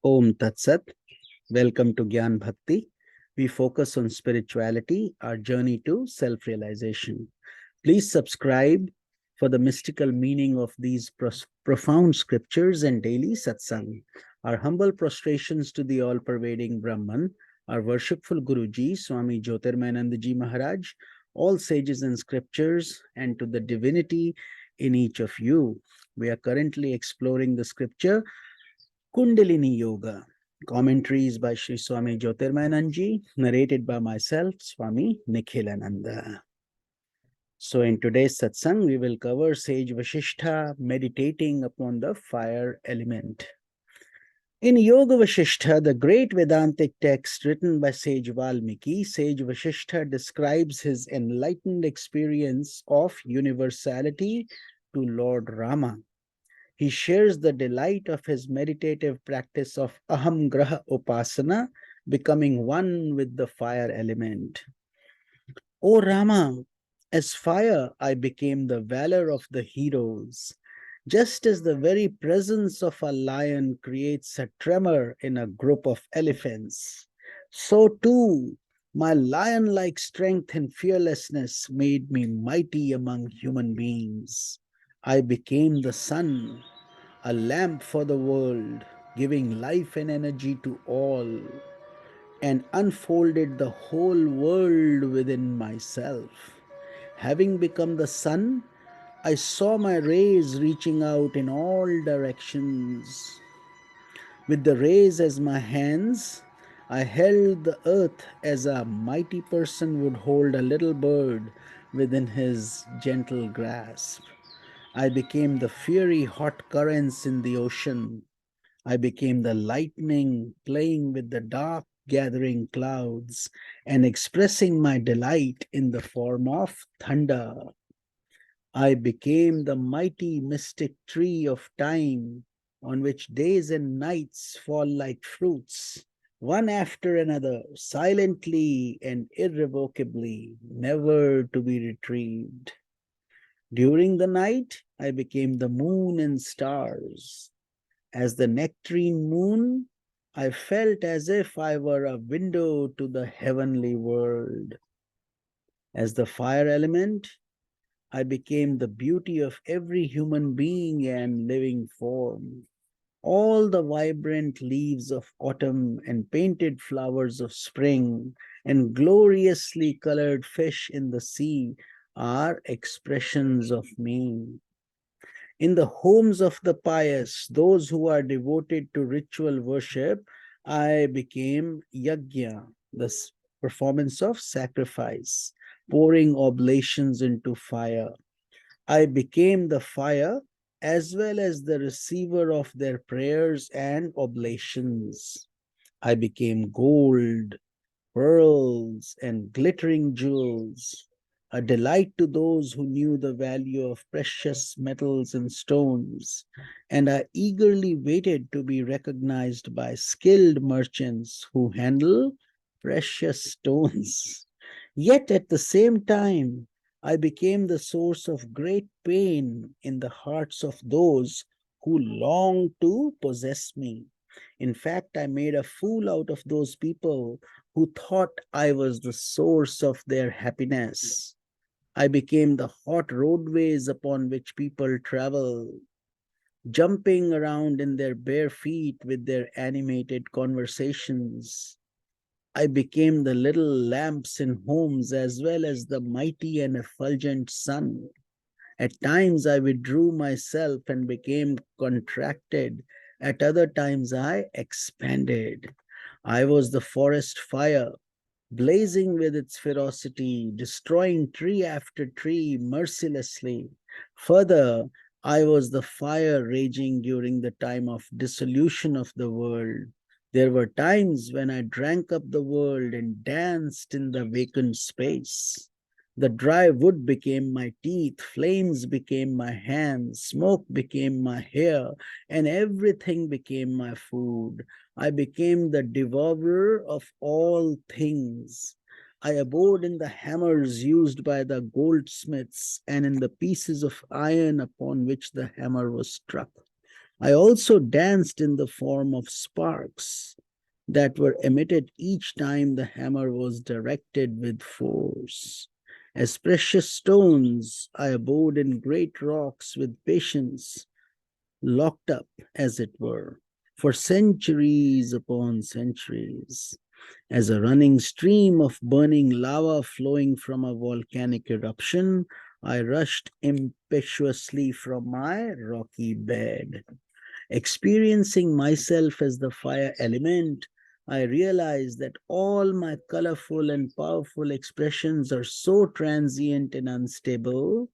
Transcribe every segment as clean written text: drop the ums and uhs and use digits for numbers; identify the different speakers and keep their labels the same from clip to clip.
Speaker 1: Om Tat Sat. Welcome to Gyan Bhakti. We focus on spirituality, our journey to self realization. Please subscribe for the mystical meaning of these profound scriptures and daily satsang. Our humble prostrations to the all pervading Brahman, our worshipful Guruji, Swami Jyotirmayananda ji Maharaj, all sages and scriptures, and to the divinity in each of you. We are currently exploring the scripture Kundalini Yoga. Commentaries by Sri Swami Jyotirmayananda, narrated by myself, Swami Nikhilananda. So in today's satsang, we will cover Sage Vasishtha meditating upon the fire element. In Yoga Vasishtha, the great Vedantic text written by Sage Valmiki, Sage Vasishtha describes his enlightened experience of universality to Lord Rama. He shares the delight of his meditative practice of Aham Graha Upasana, becoming one with the fire element. O Rama, as fire I became the valor of the heroes. Just as the very presence of a lion creates a tremor in a group of elephants, so too my lion-like strength and fearlessness made me mighty among human beings. I became the sun, a lamp for the world, giving life and energy to all, and unfolded the whole world within myself. Having become the sun, I saw my rays reaching out in all directions. With the rays as my hands, I held the earth as a mighty person would hold a little bird within his gentle grasp. I became the fiery hot currents in the ocean. I became the lightning playing with the dark gathering clouds and expressing my delight in the form of thunder. I became the mighty mystic tree of time on which days and nights fall like fruits, one after another, silently and irrevocably, never to be retrieved. During the night, I became the moon and stars. As the nectarine moon, I felt as if I were a window to the heavenly world. As the fire element, I became the beauty of every human being and living form. All the vibrant leaves of autumn and painted flowers of spring and gloriously colored fish in the sea are expressions of me. In the homes of the pious, those who are devoted to ritual worship, I became yajna, the performance of sacrifice, pouring oblations into fire. I became the fire as well as the receiver of their prayers and oblations. I became gold, pearls, and glittering jewels, a delight to those who knew the value of precious metals and stones, and I eagerly waited to be recognized by skilled merchants who handle precious stones. Yet at the same time, I became the source of great pain in the hearts of those who longed to possess me. In fact, I made a fool out of those people who thought I was the source of their happiness. I became the hot roadways upon which people travel, jumping around in their bare feet with their animated conversations. I became the little lamps in homes as well as the mighty and effulgent sun. At times I withdrew myself and became contracted. At other times I expanded. I was the forest fire, blazing with its ferocity, destroying tree after tree mercilessly. Further, I was the fire raging during the time of dissolution of the world. There were times when I drank up the world and danced in the vacant space. The dry wood became my teeth, flames became my hands, smoke became my hair, and everything became my food. I became the devourer of all things. I abode in the hammers used by the goldsmiths and in the pieces of iron upon which the hammer was struck. I also danced in the form of sparks that were emitted each time the hammer was directed with force. As precious stones, I abode in great rocks with patience, locked up, as it were, for centuries upon centuries. As a running stream of burning lava flowing from a volcanic eruption, I rushed impetuously from my rocky bed. Experiencing myself as the fire element, I realized that all my colorful and powerful expressions are so transient and unstable.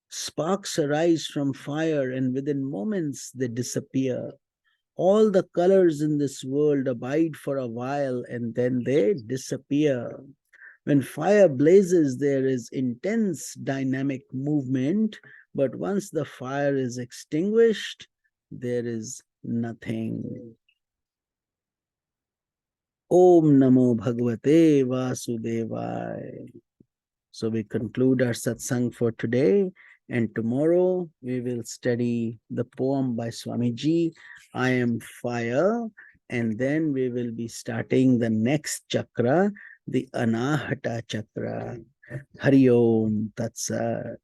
Speaker 1: Sparks arise from fire, and within moments they disappear. All the colors in this world abide for a while and then they disappear. When fire blazes, there is intense dynamic movement, but once the fire is extinguished, there is nothing. Om Namo Bhagavate Vasudevaya. So we conclude our satsang for today, and tomorrow we will study the poem by Swamiji, I Am Fire, and then we will be starting the next chakra, the Anahata chakra. Hari Om Tat Sat.